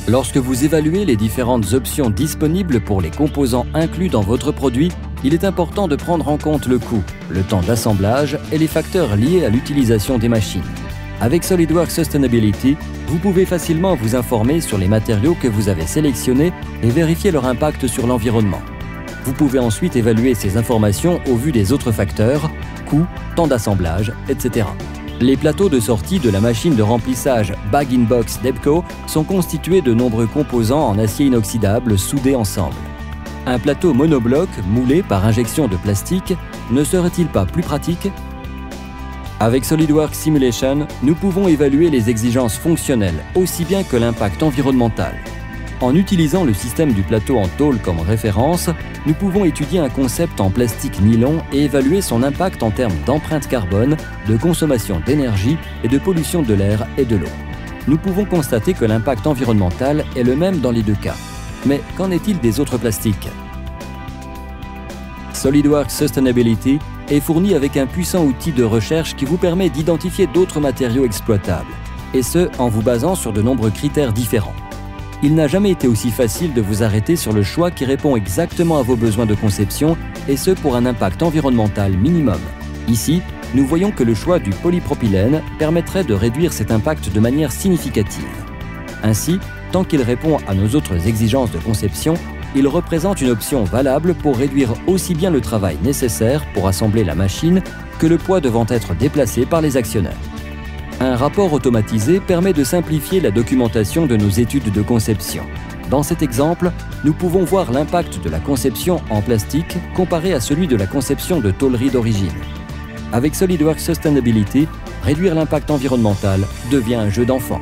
Lorsque vous évaluez les différentes options disponibles pour les composants inclus dans votre produit, il est important de prendre en compte le coût, le temps d'assemblage et les facteurs liés à l'utilisation des machines. Avec SolidWorks Sustainability, vous pouvez facilement vous informer sur les matériaux que vous avez sélectionnés et vérifier leur impact sur l'environnement. Vous pouvez ensuite évaluer ces informations au vu des autres facteurs, coût, temps d'assemblage, etc. Les plateaux de sortie de la machine de remplissage Bag-in-Box Debco sont constitués de nombreux composants en acier inoxydable soudés ensemble. Un plateau monobloc moulé par injection de plastique ne serait-il pas plus pratique ? Avec SolidWorks Simulation, nous pouvons évaluer les exigences fonctionnelles aussi bien que l'impact environnemental. En utilisant le système du plateau en tôle comme référence, nous pouvons étudier un concept en plastique nylon et évaluer son impact en termes d'empreinte carbone, de consommation d'énergie et de pollution de l'air et de l'eau. Nous pouvons constater que l'impact environnemental est le même dans les deux cas. Mais qu'en est-il des autres plastiques ? SolidWorks Sustainability est fourni avec un puissant outil de recherche qui vous permet d'identifier d'autres matériaux exploitables, et ce, en vous basant sur de nombreux critères différents. Il n'a jamais été aussi facile de vous arrêter sur le choix qui répond exactement à vos besoins de conception, et ce pour un impact environnemental minimum. Ici, nous voyons que le choix du polypropylène permettrait de réduire cet impact de manière significative. Ainsi, tant qu'il répond à nos autres exigences de conception, il représente une option valable pour réduire aussi bien le travail nécessaire pour assembler la machine que le poids devant être déplacé par les actionnaires. Un rapport automatisé permet de simplifier la documentation de nos études de conception. Dans cet exemple, nous pouvons voir l'impact de la conception en plastique comparé à celui de la conception de tôlerie d'origine. Avec SolidWorks Sustainability, réduire l'impact environnemental devient un jeu d'enfant.